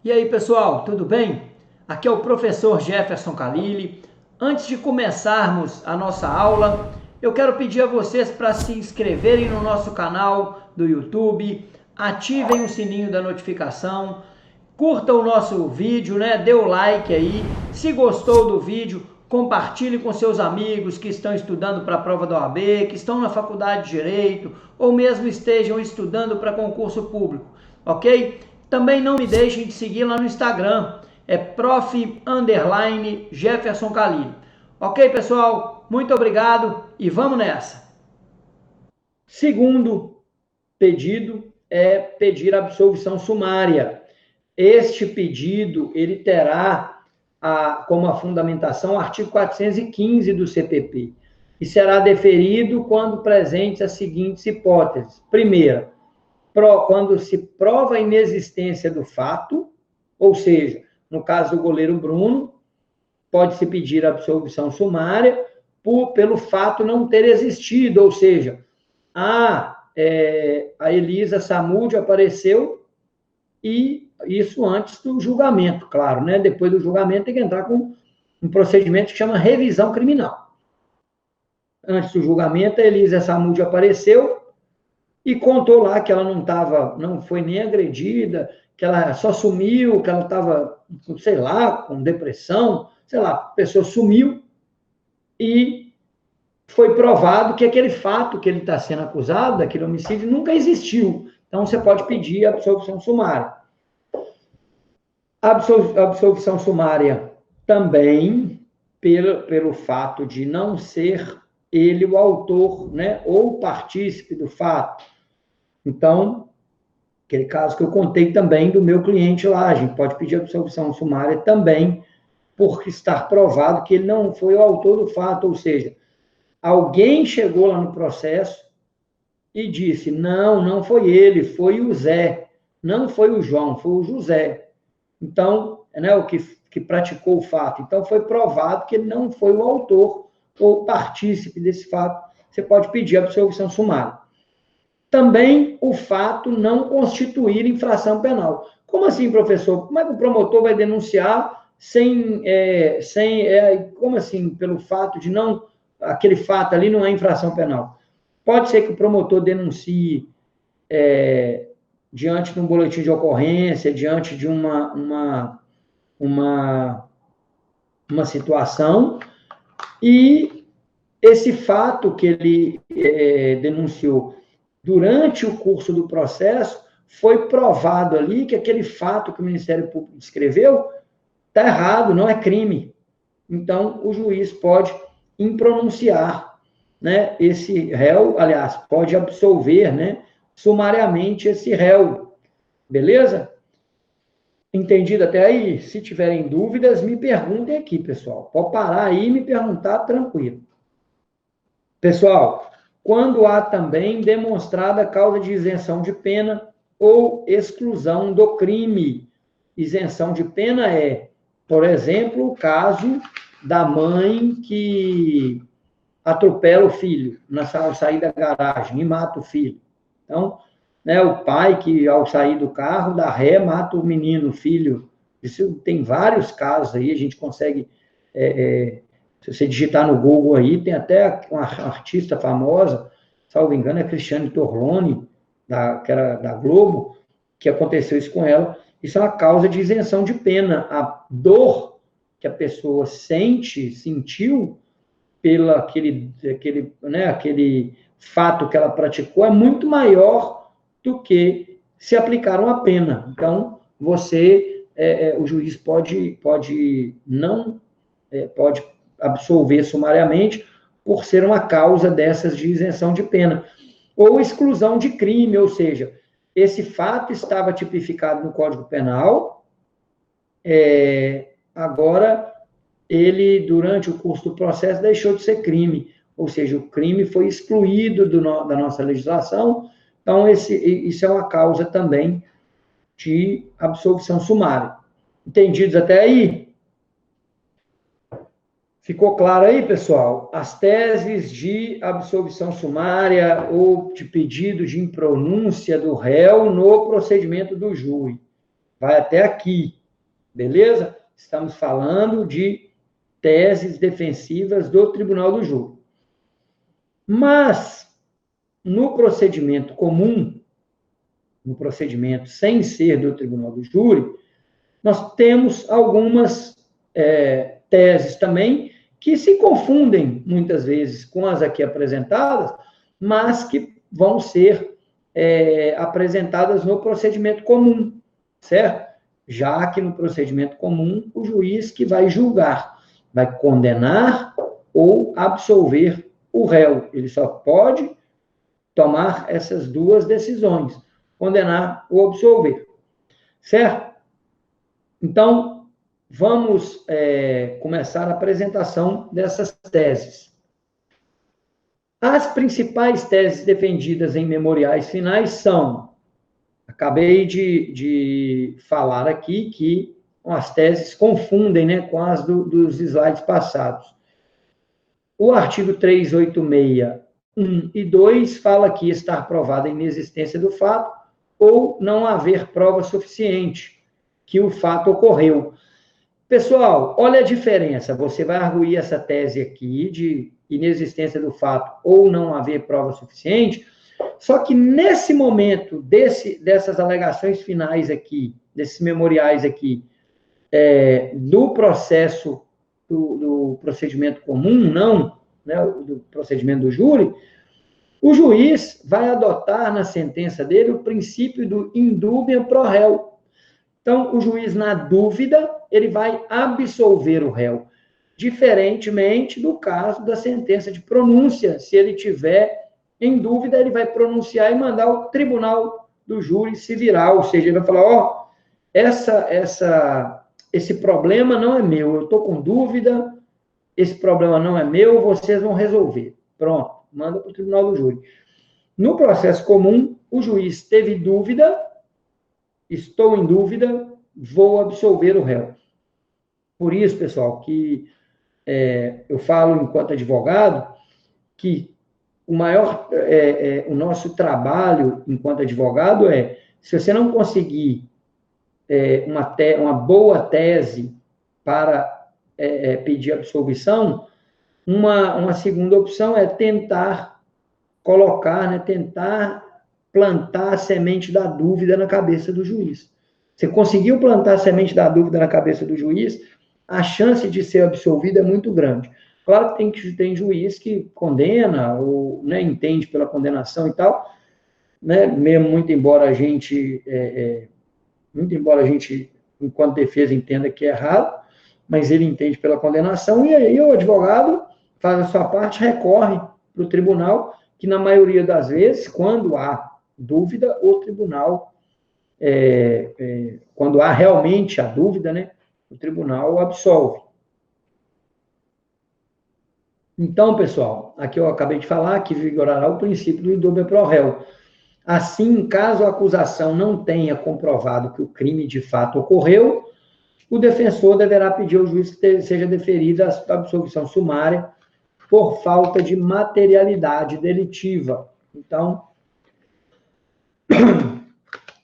E aí, pessoal, tudo bem? Aqui é o professor Jefferson Khalili. Antes de começarmos a nossa aula, eu quero pedir a vocês para se inscreverem no nosso canal do YouTube, ativem o sininho da notificação, curta o nosso vídeo, né? Dê o like aí. Se gostou do vídeo, compartilhe com seus amigos que estão estudando para a prova da OAB, que estão na faculdade de Direito ou mesmo estejam estudando para concurso público, ok? Também não me deixem de seguir lá no Instagram, é prof_Jefferson Khalili. Ok, pessoal? Muito obrigado e vamos nessa. Segundo pedido é pedir absolvição sumária. Este pedido, ele terá como a fundamentação o artigo 415 do CPP e será deferido quando presentes as seguintes hipóteses. Primeira, quando se prova a inexistência do fato, ou seja, no caso do goleiro Bruno, pode-se pedir absolvição sumária pelo fato não ter existido, ou seja, a Elisa Samúdio apareceu e isso antes do julgamento, claro, né? Depois do julgamento tem que entrar com um procedimento que chama revisão criminal. Antes do julgamento, a Elisa Samúdio apareceu e contou lá que ela não foi nem agredida, que ela só sumiu, que ela estava, sei lá, com depressão, sei lá, a pessoa sumiu e foi provado que aquele fato que ele está sendo acusado, daquele homicídio, nunca existiu. Então, você pode pedir a absolvição sumária. A absolvição sumária também, pelo fato de não ser ele o autor, né, ou partícipe do fato. Então, aquele caso que eu contei também do meu cliente lá, a gente pode pedir absolvição sumária também, por estar provado que ele não foi o autor do fato, ou seja, alguém chegou lá no processo e disse, não foi ele, foi o Zé, não foi o João, foi o José. Então, né, o que praticou o fato. Então, foi provado que ele não foi o autor ou partícipe desse fato. Você pode pedir absolvição sumária. Também o fato não constituir infração penal. Como assim, professor? Como é que o promotor vai denunciar como assim, pelo fato de não, aquele fato ali não é infração penal? Pode ser que o promotor denuncie diante de um boletim de ocorrência, diante de uma situação, e esse fato que ele denunciou durante o curso do processo, foi provado ali que aquele fato que o Ministério Público descreveu está errado, não é crime. Então, o juiz pode impronunciar, né, esse réu, aliás, pode absolver, né, sumariamente esse réu. Beleza? Entendido até aí? Se tiverem dúvidas, me perguntem aqui, pessoal. Pode parar aí e me perguntar tranquilo. Pessoal, quando há também demonstrada causa de isenção de pena ou exclusão do crime. Isenção de pena é, por exemplo, o caso da mãe que atropela o filho ao sair da garagem e mata o filho. Então, né, o pai que, ao sair do carro, dá ré, mata o menino, o filho. Isso tem vários casos aí, a gente consegue... se você digitar no Google aí, tem até uma artista famosa, salvo engano, é Cristiane Torlone, que era da Globo, que aconteceu isso com ela. Isso é uma causa de isenção de pena. A dor que a pessoa sentiu pelo aquele fato que ela praticou é muito maior do que se aplicar uma pena. Então, o juiz pode absolver sumariamente por ser uma causa dessas de isenção de pena. Ou exclusão de crime, ou seja, esse fato estava tipificado no Código Penal, agora ele, durante o curso do processo, deixou de ser crime, ou seja, o crime foi excluído da nossa legislação, então isso é uma causa também de absolvição sumária. Entendidos até aí? Ficou claro aí, pessoal? As teses de absolvição sumária ou de pedido de impronúncia do réu no procedimento do júri. vai até aqui, beleza? Estamos falando de teses defensivas do tribunal do júri. Mas, no procedimento comum, no procedimento sem ser do tribunal do júri, nós temos algumas teses também que se confundem, muitas vezes, com as aqui apresentadas, mas que vão ser apresentadas no procedimento comum, certo? Já que no procedimento comum, o juiz que vai julgar, vai condenar ou absolver o réu. Ele só pode tomar essas duas decisões, condenar ou absolver, certo? Então, vamos começar a apresentação dessas teses. As principais teses defendidas em memoriais finais são, acabei de falar aqui que as teses confundem, né, com as dos slides passados. O artigo 386, 1 e 2 fala que estar provada a inexistência do fato ou não haver prova suficiente que o fato ocorreu. Pessoal, olha a diferença. Você vai arguir essa tese aqui de inexistência do fato ou não haver prova suficiente, só que nesse momento dessas alegações finais aqui, desses memoriais aqui, do processo do procedimento comum, não, né, do procedimento do júri, o juiz vai adotar na sentença dele o princípio do indúbio pro réu. Então, o juiz, na dúvida, ele vai absolver o réu, diferentemente do caso da sentença de pronúncia. Se ele tiver em dúvida, ele vai pronunciar e mandar o tribunal do júri se virar, ou seja, ele vai falar, esse problema não é meu, eu estou com dúvida, esse problema não é meu, vocês vão resolver. Pronto, manda para o tribunal do júri. No processo comum, o juiz teve dúvida, estou em dúvida, vou absolver o réu. Por isso, pessoal, que eu falo enquanto advogado que o nosso trabalho enquanto advogado se você não conseguir uma boa tese para pedir absolvição, uma segunda opção é tentar colocar, né, tentar plantar a semente da dúvida na cabeça do juiz. Você conseguiu plantar a semente da dúvida na cabeça do juiz, a chance de ser absolvido é muito grande. Claro que tem juiz que condena, ou, né, entende pela condenação e tal, né, mesmo muito embora a gente, enquanto defesa, entenda que é errado, mas ele entende pela condenação, e aí o advogado faz a sua parte, recorre para o tribunal, que na maioria das vezes, quando há dúvida, o tribunal, quando há realmente a dúvida, né, o tribunal absolve. Então, pessoal, aqui eu acabei de falar que vigorará o princípio do indúbio pro réu. Assim, caso a acusação não tenha comprovado que o crime de fato ocorreu, o defensor deverá pedir ao juiz que seja deferida a absolvição sumária por falta de materialidade delitiva. Então,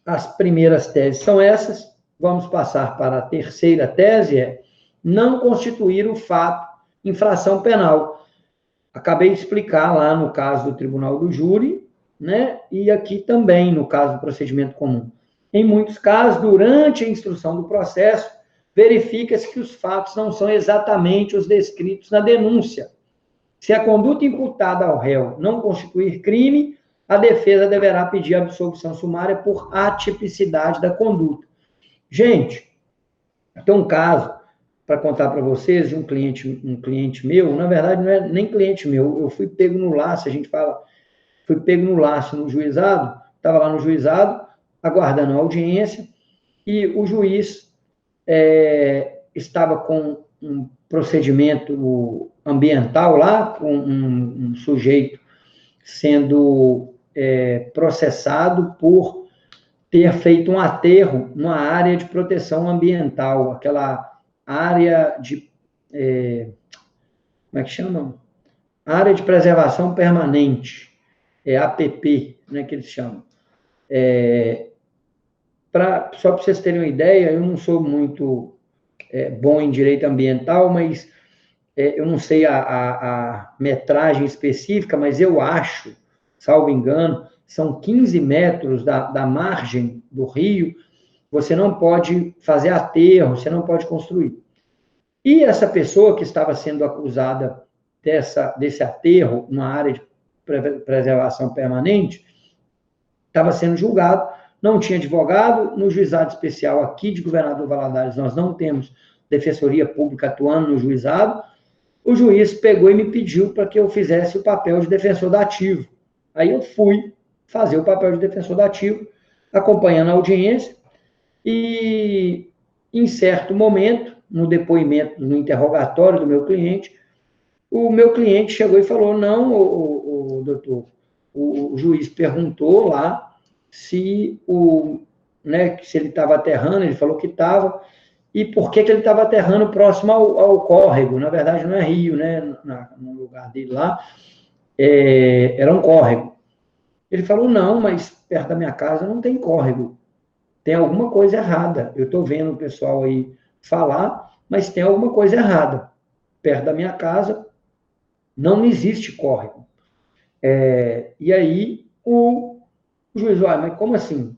as primeiras teses são essas. Vamos passar para a terceira tese, não constituir o fato infração penal. Acabei de explicar lá no caso do tribunal do júri, né? E aqui também no caso do procedimento comum. Em muitos casos, durante a instrução do processo, verifica-se que os fatos não são exatamente os descritos na denúncia. Se a conduta imputada ao réu não constituir crime, a defesa deverá pedir a absolvição sumária por atipicidade da conduta. Gente, tem um caso para contar para vocês de um cliente meu, na verdade não é nem cliente meu, eu fui pego no laço, a gente fala, fui pego no laço no juizado, estava lá no juizado, aguardando a audiência, e o juiz estava com um procedimento ambiental lá, com um sujeito sendo processado por ter feito um aterro numa área de proteção ambiental, aquela área de, como é que chama? Área de preservação permanente, APP, né, que eles chamam. Só para vocês terem uma ideia, eu não sou muito bom em direito ambiental, mas eu não sei a metragem específica, mas eu acho, salvo engano, são 15 metros da margem do rio, você não pode fazer aterro, você não pode construir. E essa pessoa que estava sendo acusada desse aterro, uma área de preservação permanente, estava sendo julgado, não tinha advogado, no juizado especial aqui de Governador Valadares, nós não temos defensoria pública atuando no juizado, o juiz pegou e me pediu para que eu fizesse o papel de defensor dativo. Aí eu fui fazer o papel de defensor dativo, acompanhando a audiência, e em certo momento, no depoimento, no interrogatório do meu cliente, o meu cliente chegou e falou, não, doutor, o juiz perguntou lá se se ele estava aterrando, ele falou que estava, e por que ele estava aterrando próximo ao córrego, na verdade não é rio, né, no lugar dele lá, era um córrego. Ele falou, não, mas perto da minha casa não tem córrego, tem alguma coisa errada, eu estou vendo o pessoal aí falar, mas tem alguma coisa errada, perto da minha casa não existe córrego. E aí o juiz, mas como assim?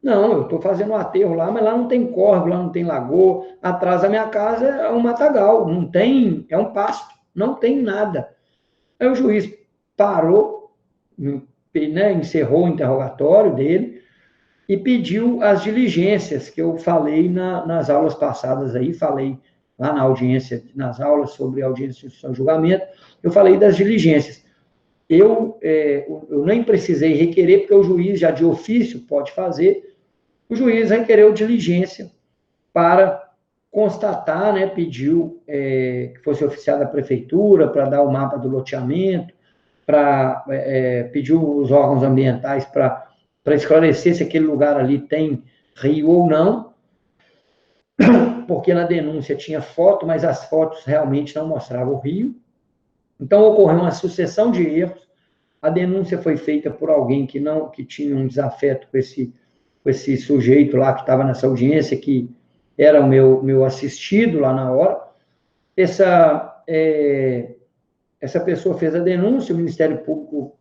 Não, eu estou fazendo um aterro lá, mas lá não tem córrego, lá não tem lagoa, atrás da minha casa é um matagal, não tem, é um pasto, não tem nada. Aí o juiz parou, né, encerrou o interrogatório dele e pediu as diligências que eu falei nas aulas passadas aí, falei lá na audiência, nas aulas sobre audiência de instrução e julgamento, eu falei das diligências. Eu nem precisei requerer, porque o juiz já de ofício pode fazer, o juiz requereu diligência para constatar, né, pediu que fosse oficiado da prefeitura para dar o mapa do loteamento, pediu os órgãos ambientais para esclarecer se aquele lugar ali tem rio ou não, porque na denúncia tinha foto, mas as fotos realmente não mostravam o rio. Então, ocorreu uma sucessão de erros. A denúncia foi feita por alguém que tinha um desafeto com esse sujeito lá que estava nessa audiência, que era o meu assistido lá na hora. Essa pessoa fez a denúncia, o Ministério Público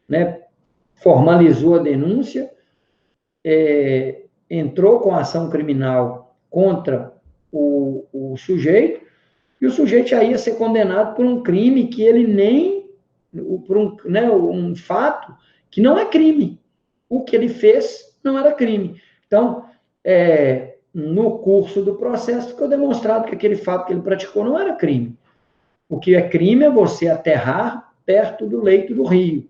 né, formalizou a denúncia, entrou com ação criminal contra o sujeito, e o sujeito já ia ser condenado por um crime que ele nem... por um fato que não é crime. O que ele fez não era crime. Então, no curso do processo, ficou demonstrado que aquele fato que ele praticou não era crime. O que é crime é você aterrar perto do leito do rio.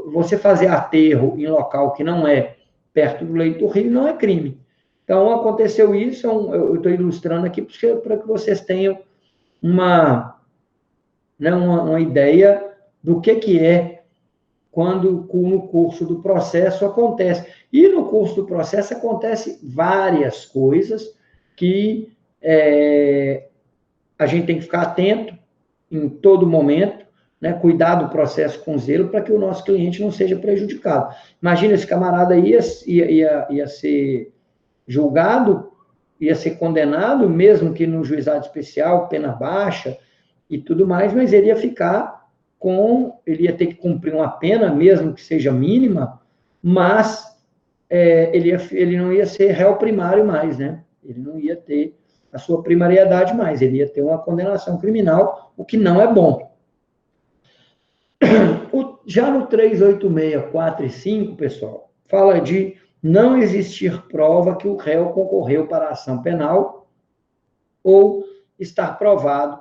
Você fazer aterro em local que não é perto do leito do rio não é crime. Então, aconteceu isso, eu estou ilustrando aqui para que vocês tenham uma ideia do que é quando no curso do processo acontece. E no curso do processo acontece várias coisas que a gente tem que ficar atento em todo momento, né, cuidar do processo com zelo para que o nosso cliente não seja prejudicado. Imagina, esse camarada ia ser julgado, ia ser condenado, mesmo que no juizado especial, pena baixa e tudo mais, mas ele ia ficar ele ia ter que cumprir uma pena, mesmo que seja mínima, mas ele não ia ser réu primário mais, né? Ele não ia ter a sua primariedade mais, ele ia ter uma condenação criminal, o que não é bom. Já no 386, 4 e 5, pessoal, fala de não existir prova que o réu concorreu para a ação penal ou estar provado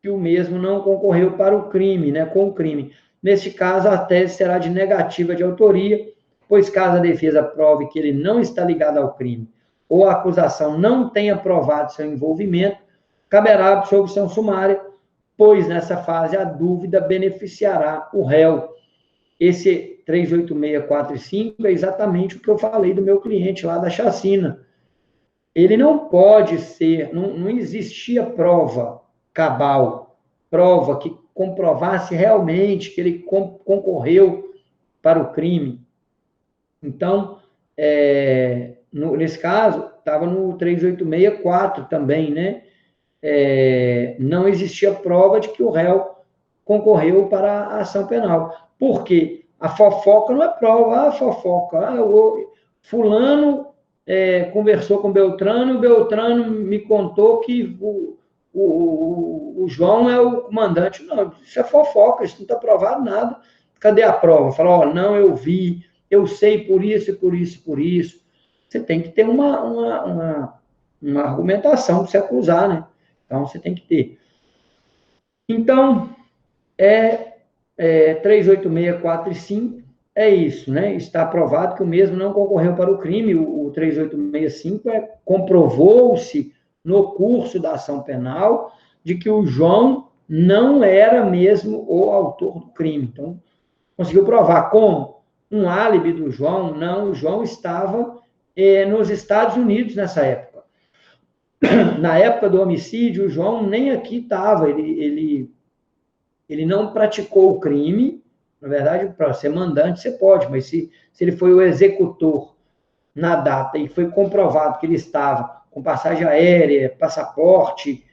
que o mesmo não concorreu para o crime, né, com o crime. Neste caso, a tese será de negativa de autoria, pois caso a defesa prove que ele não está ligado ao crime ou a acusação não tenha provado seu envolvimento, caberá a absolvição sumária, pois nessa fase a dúvida beneficiará o réu. Esse 386, 4 e 5 é exatamente o que eu falei do meu cliente lá da chacina. Ele não pode ser, não existia prova cabal, prova que comprovasse realmente que ele concorreu para o crime. Então, nesse caso, estava no 3864 também, né? Não existia prova de que o réu concorreu para a ação penal. Por quê? A fofoca não é prova. A fofoca, o fulano conversou com Beltrano, e o Beltrano me contou que o João é o comandante. Não, isso é fofoca, isso não está provado nada. Cadê a prova? Fala, não, eu vi, eu sei por isso, por isso, por isso. Você tem que ter uma argumentação para se acusar, né? Então, você tem que ter. Então, 386, 4 e 5 é isso, né? Está provado que o mesmo não concorreu para o crime. O 3865 comprovou-se no curso da ação penal de que o João não era mesmo o autor do crime. Então, conseguiu provar. Como? Um álibi do João? Não, o João estava nos Estados Unidos nessa época. Na época do homicídio, o João nem aqui estava. Ele não praticou o crime. Na verdade, para ser mandante, você pode, mas se ele foi o executor na data e foi comprovado que ele estava com passagem aérea, passaporte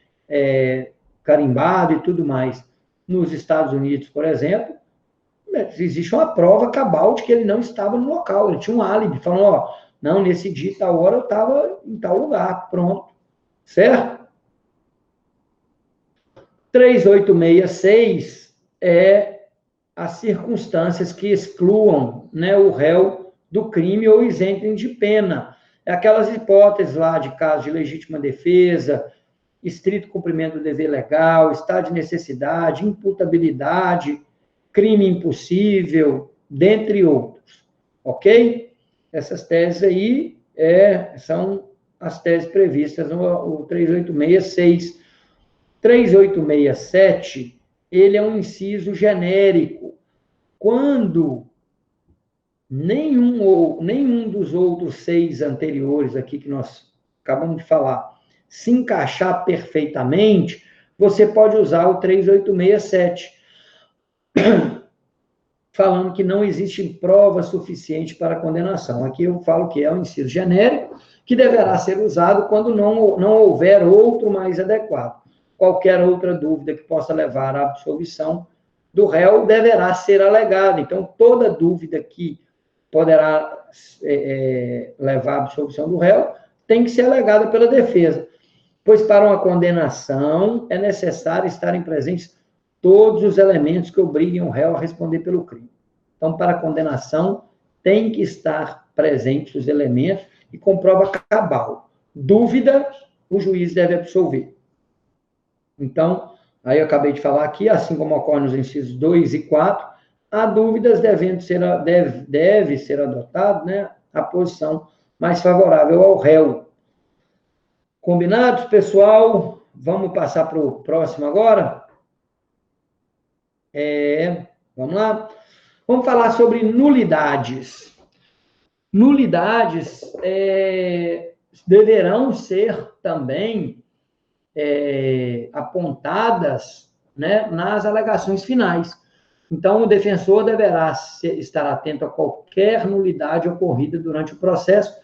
carimbado e tudo mais nos Estados Unidos, por exemplo, existe uma prova cabal de que ele não estava no local, ele tinha um álibi, falando, não, nesse dia, tal hora, eu estava em tal lugar, pronto, certo? 3866 as circunstâncias que excluam, né, o réu do crime ou isentem de pena. Aquelas hipóteses lá de caso de legítima defesa, estrito cumprimento do dever legal, estado de necessidade, imputabilidade, crime impossível, dentre outros. Ok? Essas teses aí são as teses previstas no 3866. 3867, ele é um inciso genérico. Quando nenhum dos outros 6 anteriores aqui que nós acabamos de falar se encaixar perfeitamente, você pode usar o 3867, falando que não existe prova suficiente para a condenação. Aqui eu falo que é um inciso genérico, que deverá ser usado quando não houver outro mais adequado. Qualquer outra dúvida que possa levar à absolvição do réu deverá ser alegada. Então, toda dúvida que poderá levar à absolvição do réu tem que ser alegada pela defesa, pois para uma condenação é necessário estarem presentes todos os elementos que obriguem o réu a responder pelo crime. Então, para a condenação, tem que estar presentes os elementos e com prova cabal. Dúvida, o juiz deve absolver. Então, aí eu acabei de falar aqui, assim como ocorre nos incisos 2 e 4, há dúvidas deve ser adotado, né, a posição mais favorável ao réu. Combinados, pessoal? Vamos passar para o próximo agora? Vamos lá? Vamos falar sobre nulidades. Nulidades deverão ser também apontadas, né, nas alegações finais. Então, o defensor deverá estar atento a qualquer nulidade ocorrida durante o processo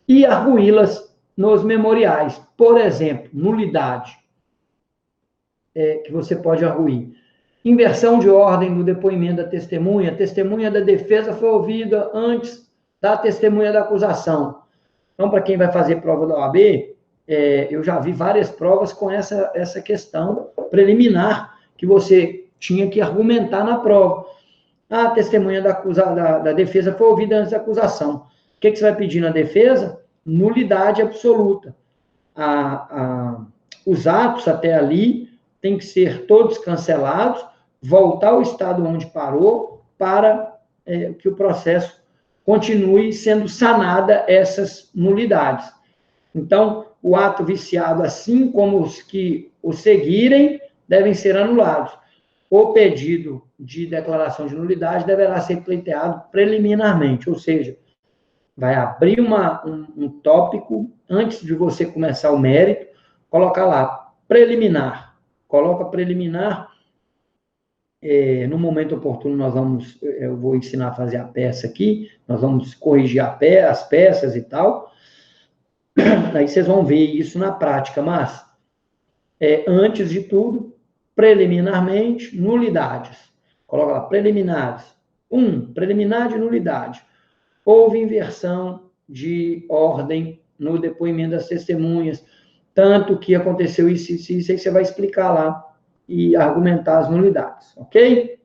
e arguí-las nos memoriais. Por exemplo, nulidade que você pode arguir. Inversão de ordem do depoimento da testemunha. A testemunha da defesa foi ouvida antes da testemunha da acusação. Então, para quem vai fazer prova da OAB, eu já vi várias provas com essa questão preliminar que você tinha que argumentar na prova. A testemunha da defesa foi ouvida antes da acusação. O que você vai pedir na defesa? Nulidade absoluta. Os atos até ali têm que ser todos cancelados, voltar ao estado onde parou, para que o processo continue sendo sanada essas nulidades. Então, o ato viciado, assim como os que o seguirem, devem ser anulados. O pedido de declaração de nulidade deverá ser pleiteado preliminarmente, ou seja, vai abrir um tópico antes de você começar o mérito, colocar lá, preliminar. Coloca preliminar no momento oportuno, eu vou ensinar a fazer a peça aqui, nós vamos corrigir as peças e tal, aí vocês vão ver isso na prática, mas, antes de tudo, preliminarmente, nulidades. Coloca lá, preliminares. 1, preliminar de nulidade. Houve inversão de ordem no depoimento das testemunhas, tanto que aconteceu isso, aí você vai explicar lá e argumentar as nulidades, ok?